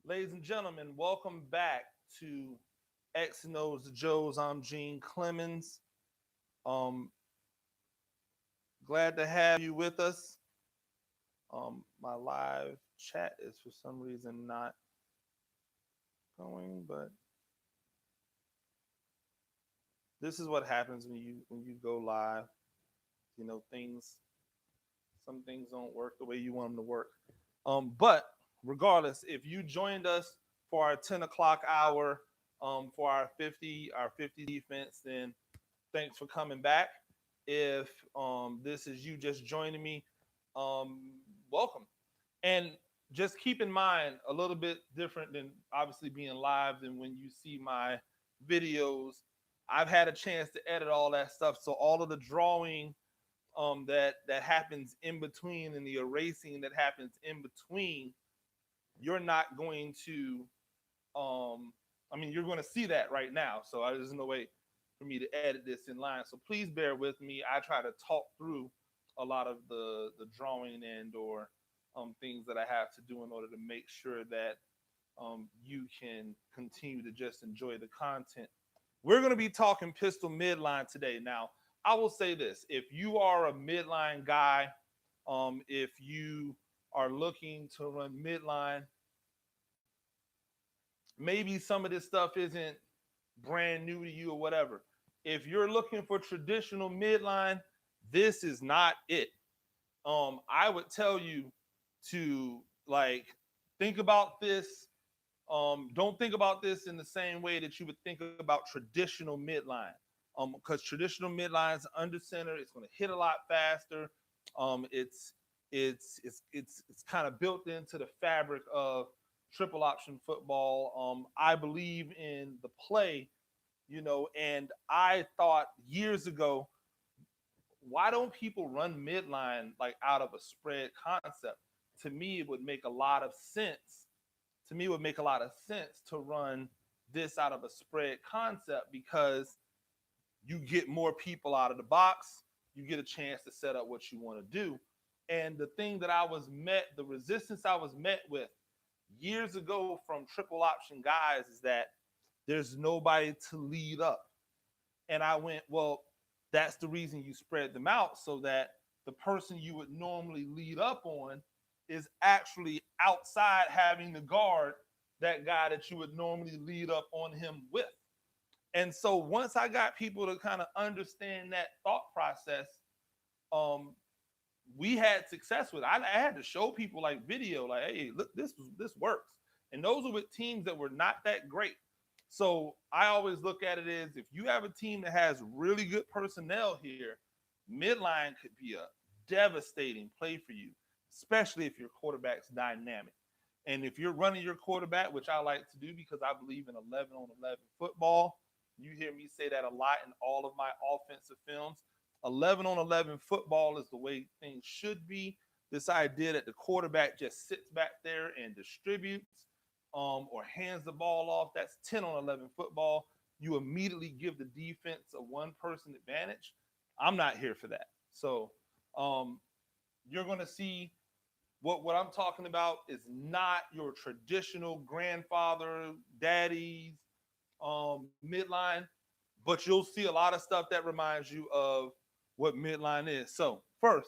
Ladies and gentlemen, welcome back to X and O's to Joe's. I'm Gene Clemens. Um, Glad to have you with us. My live chat is for some reason not going, but this is what happens when you go live. You know, some things don't work the way you want them to work. But regardless, if you joined us for our 10 o'clock hour, for our 50 defense, then thanks for coming back. If this is you just joining me, um, welcome. And just keep in mind a little bit different than obviously being live than when you see my videos. I've had a chance to edit all that stuff, so all of the drawing that happens in between and the erasing that happens in between, you're not going to. You're going to see that right now. So there's no way for me to edit this in line. So please bear with me. I try to talk through a lot of the drawing and or things that I have to do in order to make sure that you can continue to just enjoy the content. We're going to be talking pistol midline today. Now, I will say this: if you are a midline guy, if you are looking to run midline, maybe some of this stuff isn't brand new to you or whatever. If you're looking for traditional midline, this is not it. I would tell you to like think about this. Don't think about this in the same way that you would think about traditional midline. Because traditional midline is under center, it's going to hit a lot faster. It's it's kind of built into the fabric of triple option football. I believe in the play, and I thought years ago, why don't people run midline like out of a spread concept? To me, it would make a lot of sense. To me, it would make a lot of sense to run this out of a spread concept because you get more people out of the box. You get a chance to set up what you want to do. And the thing that the resistance I was met with years ago from triple option guys is that there's nobody to lead up. And I went, well, that's the reason you spread them out so that the person you would normally lead up on is actually outside having to guard that guy that you would normally lead up on him with. And so once I got people to kind of understand that thought process, um, we had success with it. I had to show people like video, like, hey, look, this works. And those are with teams that were not that great. So I always look at it as if you have a team that has really good personnel here, midline could be a devastating play for you, especially if your quarterback's dynamic. And if you're running your quarterback, which I like to do because I believe in 11 on 11 football, you hear me say that a lot in all of my offensive films. 11 on 11 football is the way things should be. This idea that the quarterback just sits back there and distributes or hands the ball off, that's 10 on 11 football. You immediately give the defense a one person advantage. I'm not here for that. So you're going to see what I'm talking about is not your traditional grandfather, daddy's midline, but you'll see a lot of stuff that reminds you of what midline is. So first,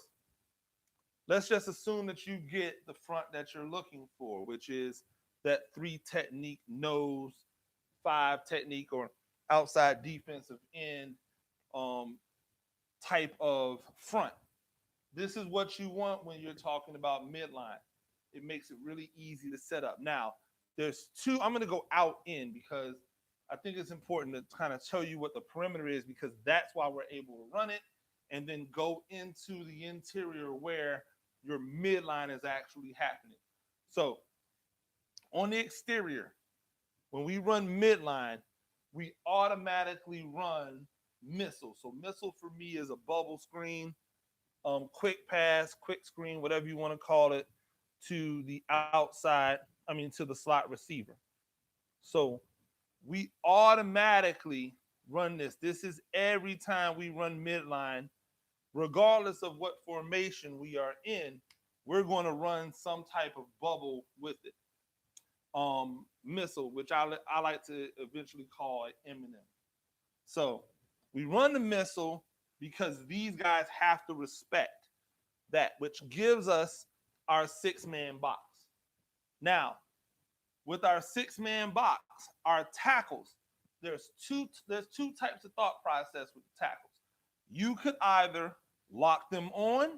let's just assume that you get the front that you're looking for, which is that 3 technique nose, 5 technique or outside defensive end type of front. This is what you want when you're talking about midline. It makes it really easy to set up. Now, there's 2. I'm going to go out in because I think it's important to kind of tell you what the perimeter is because that's why we're able to run it and then go into the interior where your midline is actually happening. So on the exterior, when we run midline, we automatically run missile. So missile for me is a bubble screen, quick pass, quick screen, whatever you want to call it, to the outside, to the slot receiver. So we automatically run this. This is every time we run midline, regardless of what formation we are in, we're going to run some type of bubble with it. missile, which I like to eventually call an M&M. So we run the missile because these guys have to respect that, which gives us our 6-man box. Now, with our 6-man box, our tackles, there's two types of thought process with the tackles. You could either lock them on,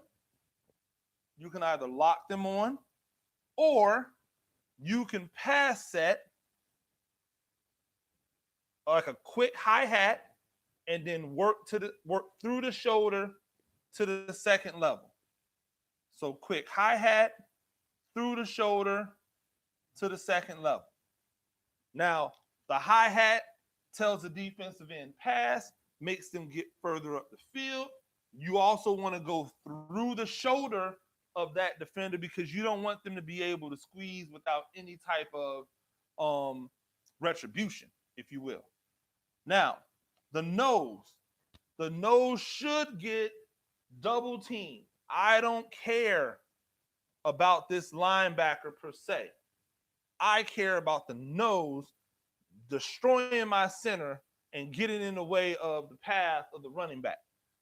or you can pass set like a quick hi-hat and then work through the shoulder to the second level. So quick hi-hat through the shoulder to the second level. Now, the hi-hat tells the defensive end pass, makes them get further up the field. You also want to go through the shoulder of that defender because you don't want them to be able to squeeze without any type of retribution, if you will. Now, the nose should get double teamed. I don't care about this linebacker per se. I care about the nose destroying my center and getting in the way of the path of the running back.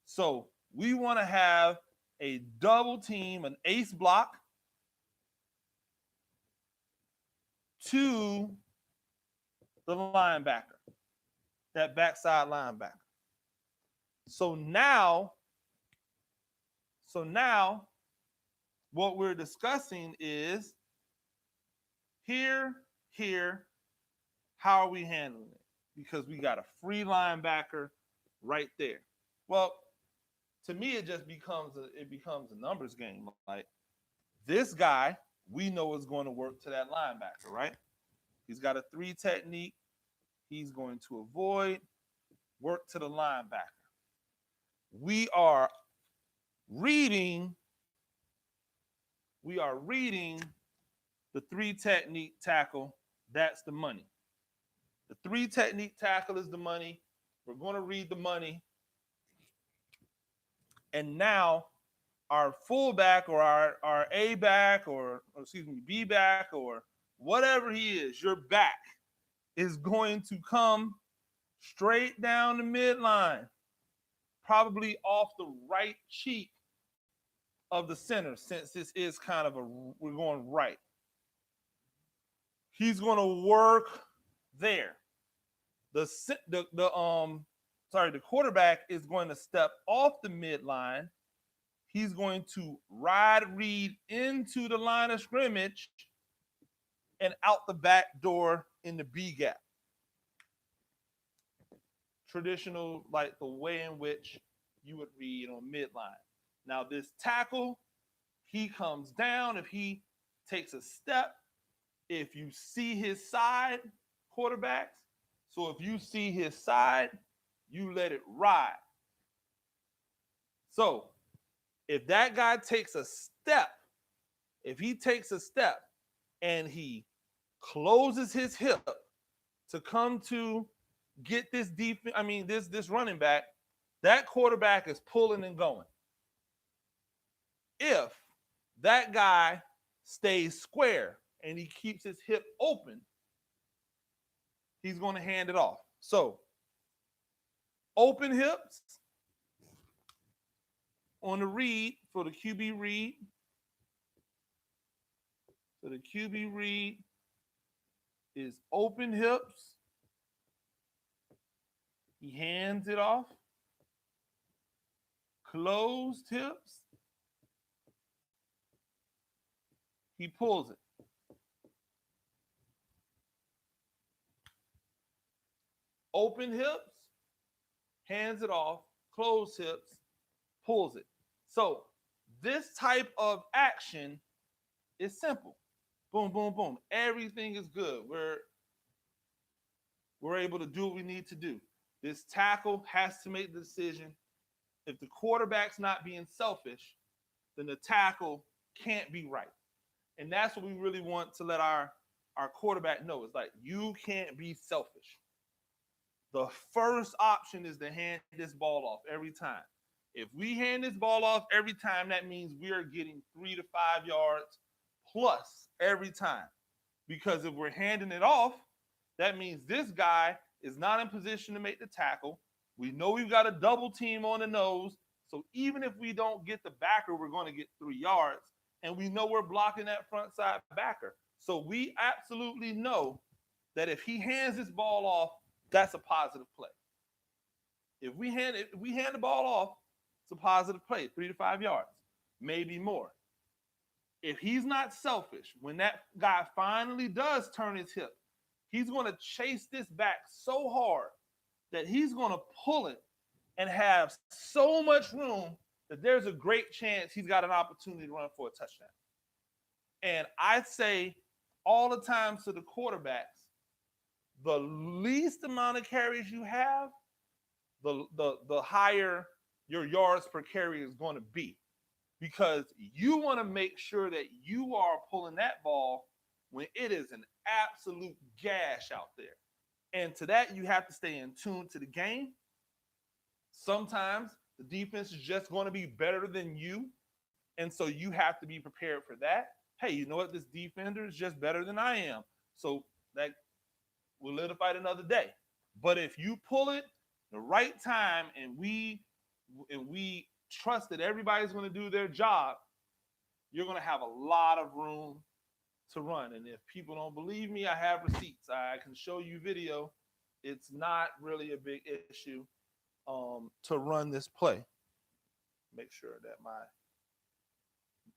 So we want to have a double team, an ace block to the linebacker, that backside linebacker. So now what we're discussing is here, how are we handling it? Because we got a free linebacker right there. Well, to me, it just becomes a numbers game. Like, this guy, we know is going to work to that linebacker, right? He's got a 3 technique. He's going to avoid, work to the linebacker. We are reading the 3 technique tackle. That's the money. The 3 technique tackle is the money. We're going to read the money. And now our fullback or our A back or B back or whatever he is, your back is going to come straight down the midline, probably off the right cheek of the center, since this is kind of we're going right. He's going to work there. The quarterback is going to step off the midline. He's going to read into the line of scrimmage and out the back door in the B gap. Traditional, like the way in which you would read on midline. Now, this tackle, he comes down. If he takes a step, if you see his side, quarterbacks, so if you see his side, you let it ride. So if that guy takes a step, and he closes his hip to come to get this this running back, that quarterback is pulling and going. If that guy stays square and he keeps his hip open, he's going to hand it off. So open hips on the read for the QB read. So the QB read is open hips. He hands it off. Closed hips. He pulls it. Open hips, hands it off, closed hips, pulls it. So this type of action is simple. Boom, boom, boom. Everything is good. We're able to do what we need to do. This tackle has to make the decision. If the quarterback's not being selfish, then the tackle can't be right. And that's what we really want to let our quarterback know. It's like, you can't be selfish. The first option is to hand this ball off every time. If we hand this ball off every time, that means we are getting 3 to 5 yards plus every time, Because if we're handing it off, that means this guy is not in position to make the tackle. We know we've got a double team on the nose. So even if we don't get the backer, we're going to get 3 yards. And we know we're blocking that front side backer. So we absolutely know that if he hands this ball off, that's a positive play. If we hand the ball off, it's a positive play, 3 to 5 yards, maybe more. If he's not selfish, when that guy finally does turn his hip, he's going to chase this back so hard that he's going to pull it and have so much room that there's a great chance he's got an opportunity to run for a touchdown. And I say all the time to the quarterbacks, the least amount of carries you have, the higher your yards per carry is going to be. Because you want to make sure that you are pulling that ball when it is an absolute gash out there. And to that, you have to stay in tune to the game. Sometimes the defense is just going to be better than you. And so you have to be prepared for that. Hey, you know what? This defender is just better than I am. So that will litify another day. But if you pull it the right time and we trust that everybody's going to do their job, you're going to have a lot of room to run. And if people don't believe me, I have receipts. I can show you video. It's not really a big issue to run this play. Make sure that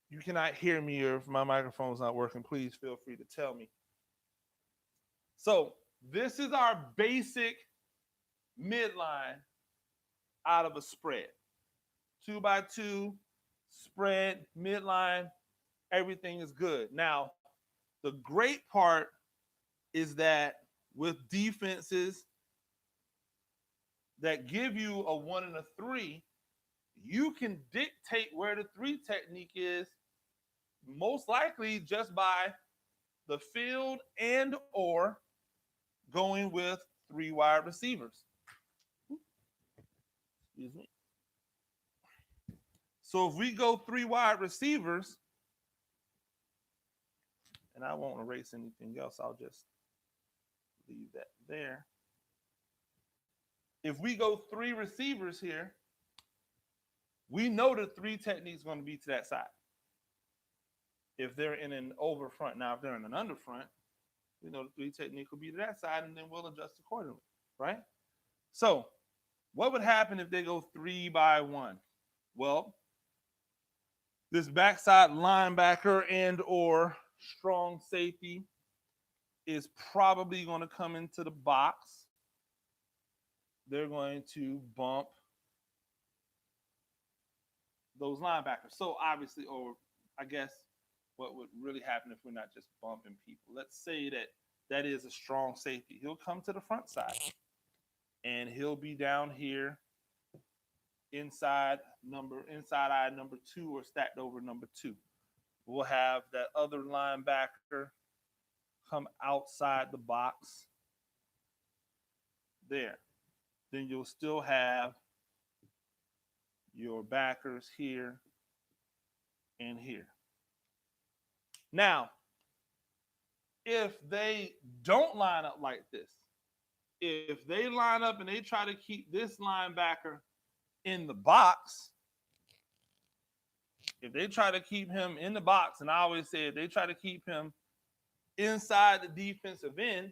you cannot hear me, or if my microphone's not working, please feel free to tell me. So this is our basic midline out of a spread. 2x2 spread, midline, everything is good. Now, the great part is that with defenses that give you a 1 and a 3, you can dictate where the 3 technique is, most likely just by the field and or going with 3 wide receivers. Excuse me. So if we go 3 wide receivers, and I won't erase anything else, I'll just leave that there. If we go 3 receivers here, we know the 3 technique is going to be to that side. If they're in an over front, now if they're in an under front, we know the 3 technique will be to that side, and then we'll adjust accordingly, right? So what would happen if they go 3 by 1? Well, this backside linebacker and or strong safety is probably going to come into the box. They're going to bump those linebackers. So obviously, or I guess what would really happen if we're not just bumping people? Let's say that is a strong safety. He'll come to the front side and he'll be down here inside eye number 2 or stacked over number 2. We'll have that other linebacker come outside the box there. Then you'll still have your backers here and here. Now, if they don't line up like this, if they line up and they try to keep this linebacker in the box, if they try to keep him in the box, and I always say if they try to keep him inside the defensive end,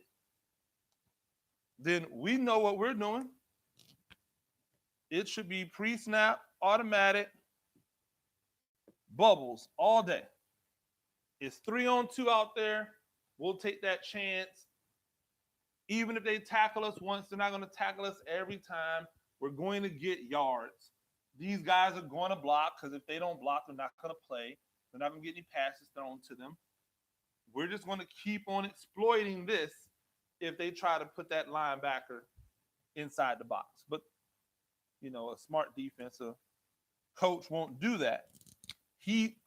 then we know what we're doing. It should be pre-snap, automatic, bubbles all day. It's 3-on-2 out there. We'll take that chance. Even if they tackle us once, they're not going to tackle us every time. We're going to get yards. These guys are going to block, because if they don't block, they're not going to play. They're not going to get any passes thrown to them. We're just going to keep on exploiting this if they try to put that linebacker inside the box. But, you know, a smart defensive coach won't do that.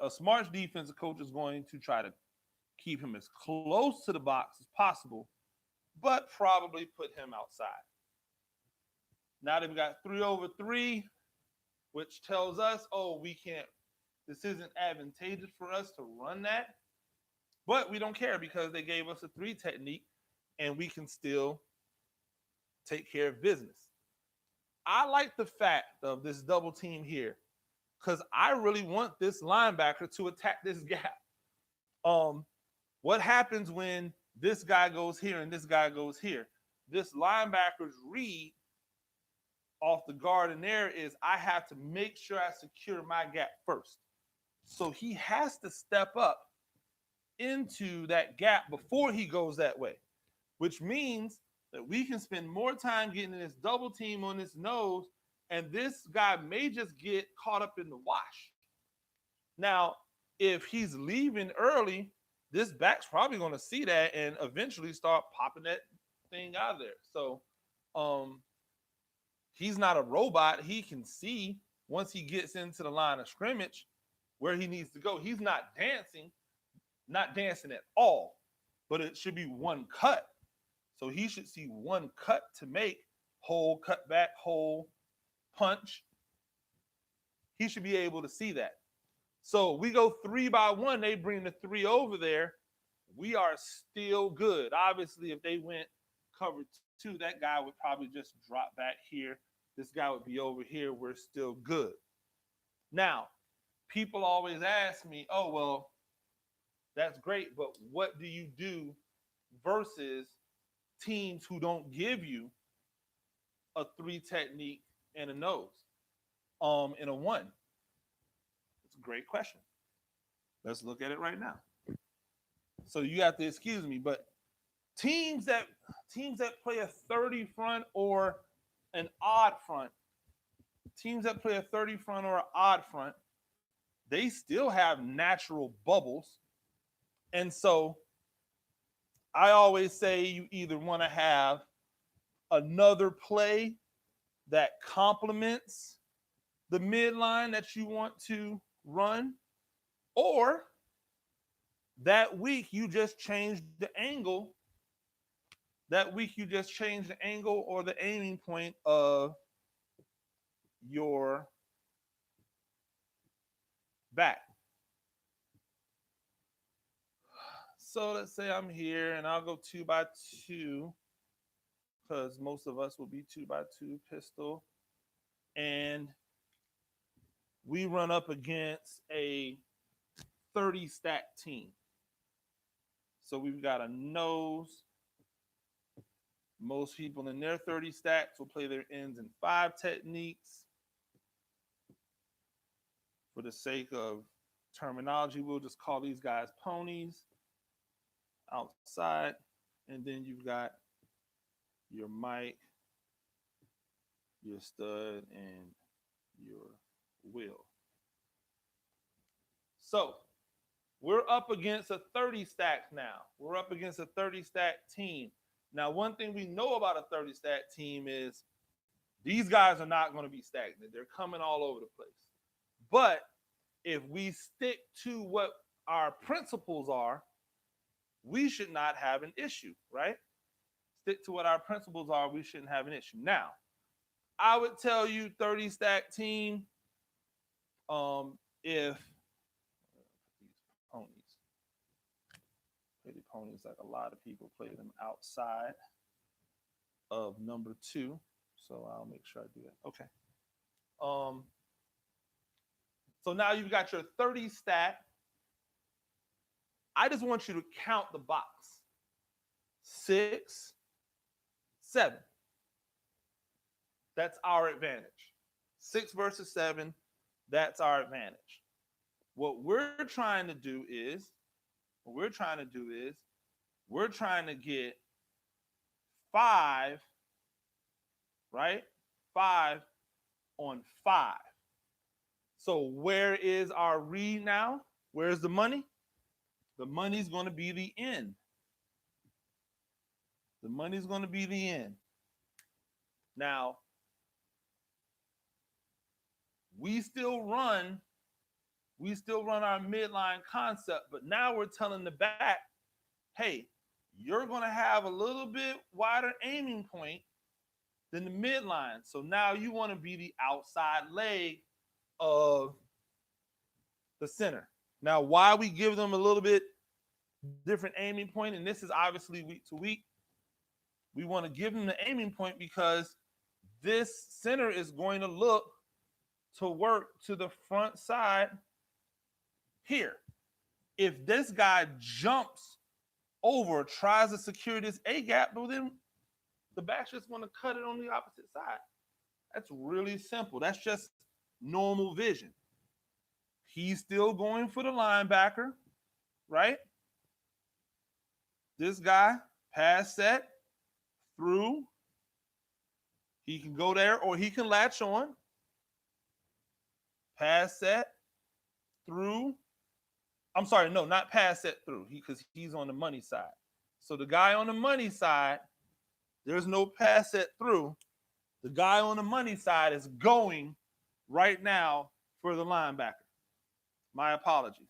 A smart defensive coach is going to try to keep him as close to the box as possible, but probably put him outside. Now that we've got 3 over 3, which tells us, oh, this isn't advantageous for us to run that. But we don't care because they gave us a 3 technique and we can still take care of business. I like the fact of this double team here because I really want this linebacker to attack this gap. Um, what happens when this guy goes here and this guy goes here? This linebacker's read off the guard in there is I have to make sure I secure my gap first. So he has to step up into that gap before he goes that way, which means that we can spend more time getting this double team on this nose, and this guy may just get caught up in the wash. Now, if he's leaving early, this back's probably going to see that and eventually start popping that thing out of there. So, he's not a robot. He can see once he gets into the line of scrimmage where he needs to go. He's not dancing at all, but it should be one cut. So he should see one cut to make, hole, cut back, hole, punch. He should be able to see that. So we go 3 by 1. They bring the 3 over there. We are still good. Obviously, if they went cover 2, that guy would probably just drop back here. This guy would be over here. We're still good. Now, people always ask me, oh, well, that's great, but what do you do versus teams who don't give you a 3 technique and a nose, and a 1? It's a great question. Let's look at it right now. So you have to excuse me, but teams that play a 30 front or an odd front, teams that play a 30 front or an odd front, they still have natural bubbles. And so I always say you either want to have another play that complements the midline that you want to run, or that week you just change the angle. That week you just change the angle or the aiming point of your back. So let's say I'm here and I'll go 2 by 2 because most of us will be 2 by 2 pistol. And we run up against a 30 stack team. So we've got a nose. Most people in their 30 stacks will play their ends in 5 techniques. For the sake of terminology, we'll just call these guys ponies. Outside, and then you've got your mic, your stud, and your wheel. So we're up against a 30 stack now. We're up against a 30 stack team. Now, one thing we know about a 30 stack team is these guys are not going to be stagnant. They're coming all over the place. But if we stick to what our principles are, we should not have an issue, right? Stick to what our principles are. We shouldn't have an issue. Now, I would tell you 30 stack team, if these ponies, like a lot of people play them outside of number 2. So I'll make sure I do that. Okay. So now you've got your 30 stack. I just want you to count the box. 6, 7. That's our advantage. 6 versus 7, that's our advantage. What we're trying to do is, we're trying to get 5, right? 5 on 5. So where is our read now? Where's the money? The money's going to be the end. The money's going to be the end. Now, we still run our midline concept, but now we're telling the back, hey, you're going to have a little bit wider aiming point than the midline. So now you want to be the outside leg of the center. Now, why we give them a little bit different aiming point, and this is obviously week to week. We want to give him the aiming point because this center is going to look to work to the front side here. If this guy jumps over, tries to secure this A gap, well, then the back's just going to cut it on the opposite side. That's really simple. That's just normal vision. He's still going for the linebacker, right? This guy, pass set, through. He can go there or he can latch on. Pass set, through. I'm sorry, no, not pass set through, because he's on the money side. So the guy on the money side, there's no pass set through. The guy on the money side is going right now for the linebacker. My apologies.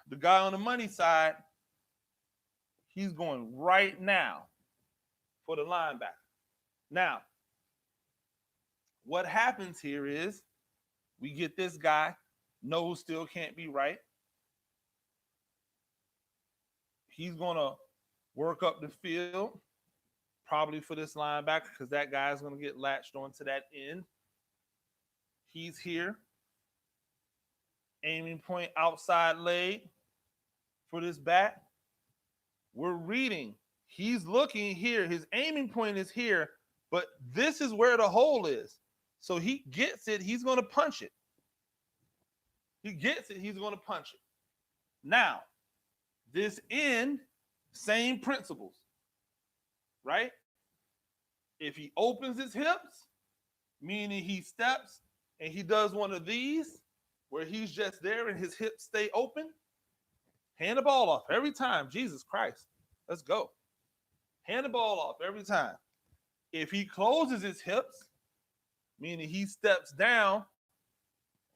The guy on the money side, he's going right now for the linebacker. Now, what happens here is we get this guy, nose still can't be right. He's going to work up the field, probably for this linebacker, because that guy's going to get latched onto that end. He's here. Aiming point outside leg for this back. We're reading. He's looking here. His aiming point is here, but this is where the hole is. So he gets it. He's going to punch it. He gets it. He's going to punch it. Now, this end, same principles, right? If he opens his hips, meaning he steps and he does one of these where he's just there and his hips stay open, hand the ball off every time. Jesus Christ. Let's go. Hand the ball off every time. If he closes his hips, meaning he steps down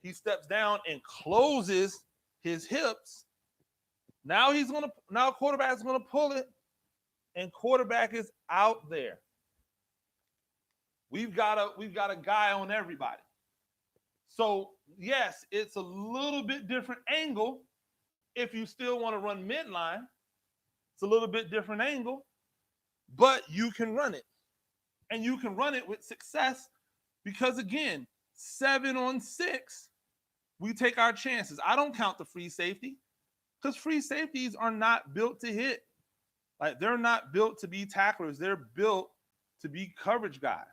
and closes his hips, now quarterback's gonna pull it, and quarterback is out there. We've got a guy on everybody. So yes, it's a little bit different angle. If you still want to run midline, it's a little bit different angle, but you can run it. And you can run it with success because, again, 7 on 6, we take our chances. I don't count the free safety because free safeties are not built to hit. Like, they're not built to be tacklers. They're built to be coverage guys.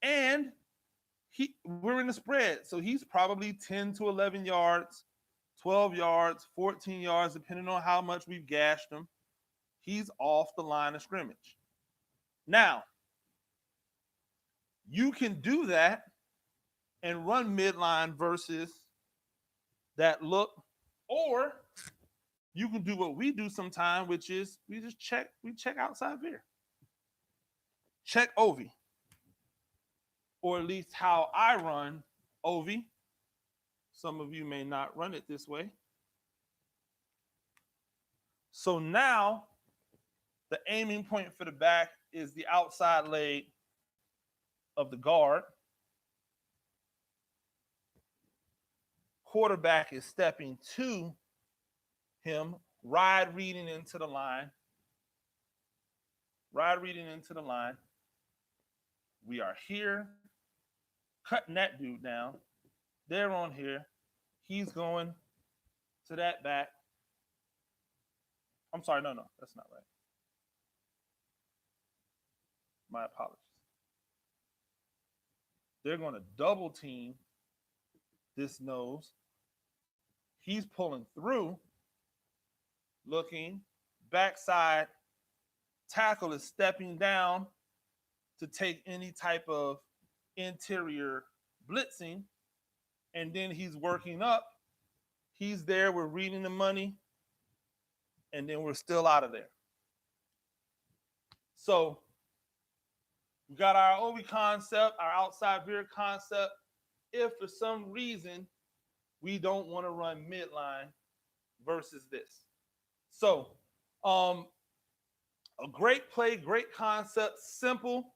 And we're in the spread, so he's probably 10 to 11 yards, 12 yards, 14 yards, depending on how much we've gashed him. He's off the line of scrimmage. Now, you can do that and run midline versus that look, or you can do what we do sometime, which is we check outside veer. Check OV. Or at least how I run OV. Some of you may not run it this way. So now the aiming point for the back is the outside leg of the guard. Quarterback is stepping to him, ride reading into the line. Ride reading into the line. We are here, cutting that dude down. They're on here. He's going to that back. I'm sorry, no, that's not right. My apologies. They're going to double team this nose. He's pulling through, looking, backside tackle is stepping down to take any type of interior blitzing, and then he's working up. He's there, we're reading the money, and then we're still out of there. So we got our OV concept, our outside veer concept. If for some reason we don't want to run midline versus this. So a great play, great concept, simple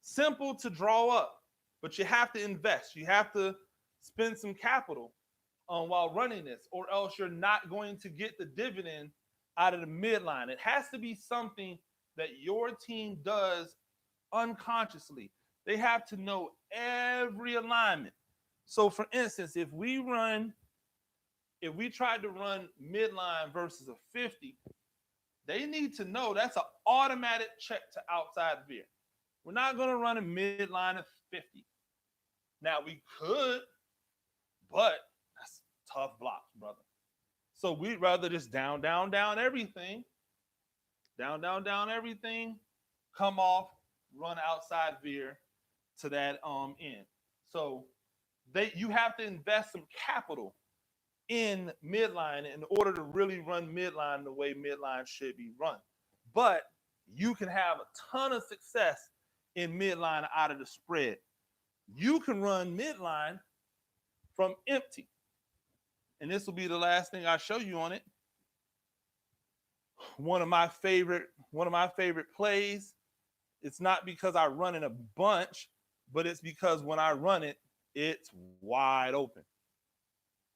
to draw up, but you have to invest. You have to spend some capital while running this, or else you're not going to get the dividend out of the midline. It has to be something that your team does unconsciously. They have to know every alignment. So, for instance, if we tried to run midline versus a 50, they need to know that's an automatic check to outside veer. We're not going to run a midline of 50. Now, we could, but that's tough blocks, brother. So we'd rather just down, down, down everything, down, down, down everything, come off, run outside veer to that end. So you have to invest some capital in midline in order to really run midline the way midline should be run. But you can have a ton of success in midline out of the spread. You can run midline from empty. And this will be the last thing I show you on it. One of my favorite plays. It's not because I run in a bunch, but it's because when I run it, it's wide open.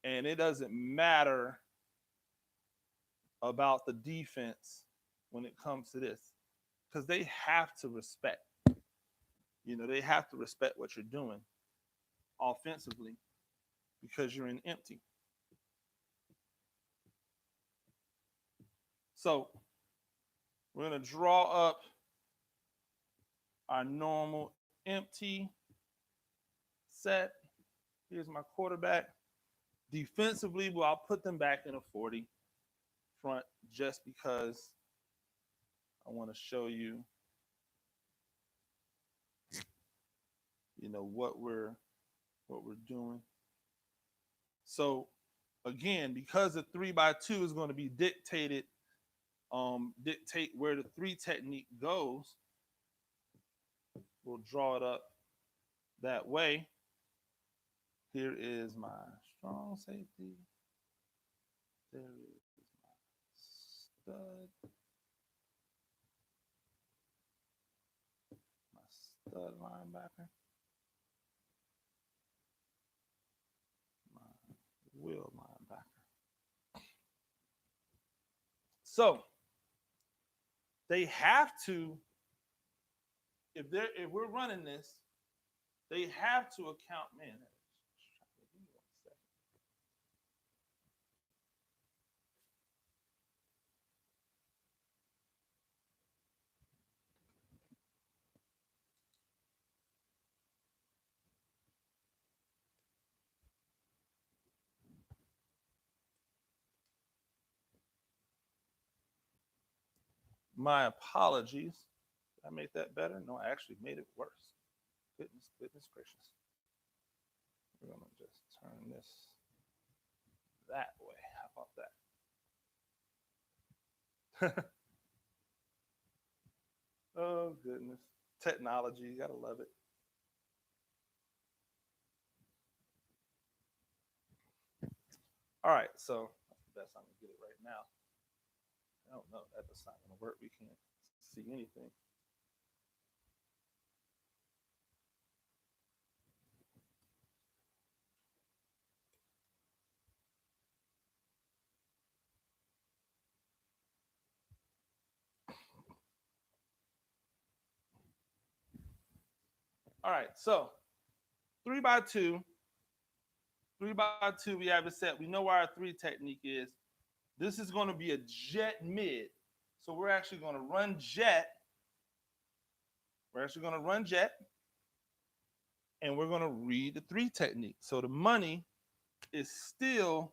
And it doesn't matter about the defense when it comes to this, because they have to respect. They have to respect what you're doing offensively because you're in empty. So we're going to draw up our normal empty set. Here's my quarterback. Defensively, well, I'll put them back in a 40 front just because I want to show you, what we're doing. So again, because the 3x2 is going to be dictate where the 3 technique goes, we'll draw it up that way. Here is my strong safety. There is my stud. My stud linebacker. My will linebacker. So they have to, if we're running this, they have to account, man. My apologies. Did I make that better? No, I actually made it worse. Goodness gracious. We're going to just turn this that way. How about that? Oh, goodness. Technology, you got to love it. All right, so that's the best I'm going to get it right now. I don't know. That's not going to work. We can't see anything. All right, so 3x2. 3x2, we have it set. We know where our 3 technique is. This is going to be a jet mid. So we're actually going to run jet. And we're going to read the 3 technique. So the money is still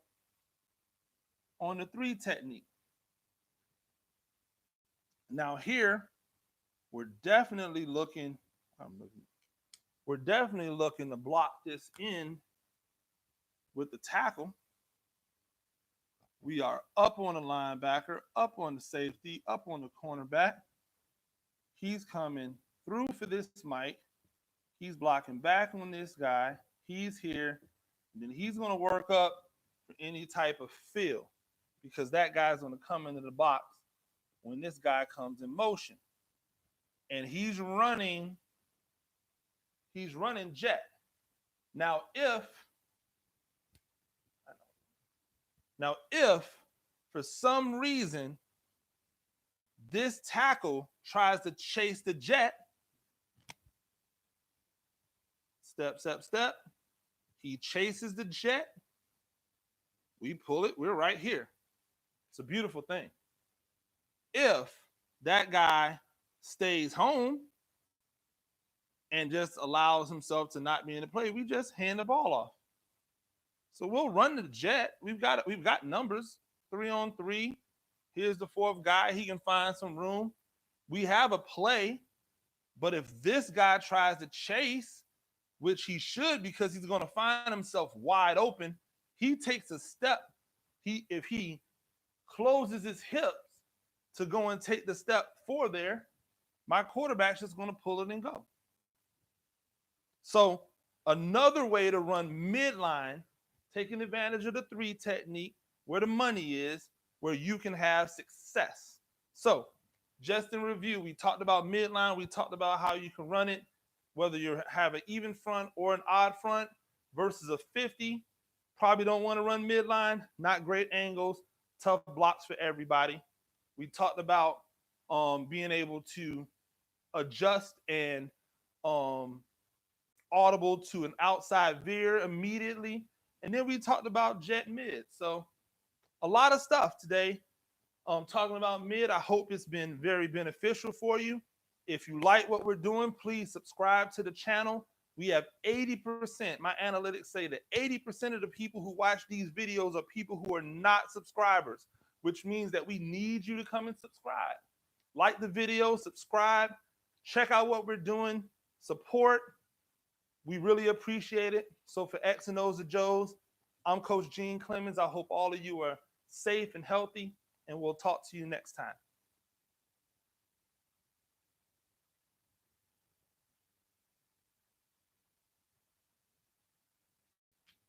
on the 3 technique. Now here, we're definitely looking to block this in with the tackle. We are up on the linebacker, up on the safety, up on the cornerback. He's coming through for this Mike. He's blocking back on this guy. He's here. And then he's going to work up for any type of fill because that guy's going to come into the box when this guy comes in motion. And he's running jet. Now, if, I know Now, if for some reason this tackle tries to chase the jet, step, step, step, he chases the jet, we pull it, we're right here. It's a beautiful thing. If that guy stays home and just allows himself to not be in the play, we just hand the ball off. So we'll run the jet. We've got numbers, 3-on-3. Here's the fourth guy. He can find some room. We have a play, but if this guy tries to chase, which he should because he's going to find himself wide open, he takes a step. If he closes his hips to go and take the step for there, my quarterback's just going to pull it and go. So another way to run midline, taking advantage of the 3 technique, where the money is, where you can have success. So just in review, we talked about midline. We talked about how you can run it, whether you have an even front or an odd front versus a 50. Probably don't want to run midline, not great angles, tough blocks for everybody. We talked about being able to adjust and audible to an outside veer immediately. And then we talked about jet mid. So a lot of stuff today talking about mid. I hope it's been very beneficial for you. If you like what we're doing, please subscribe to the channel. We have 80%. My analytics say that 80% of the people who watch these videos are people who are not subscribers, which means that we need you to come and subscribe. Like the video, subscribe, check out what we're doing, support. We really appreciate it. So for X and O's and Joe's, I'm Coach Gene Clemens. I hope all of you are safe and healthy, and we'll talk to you next time.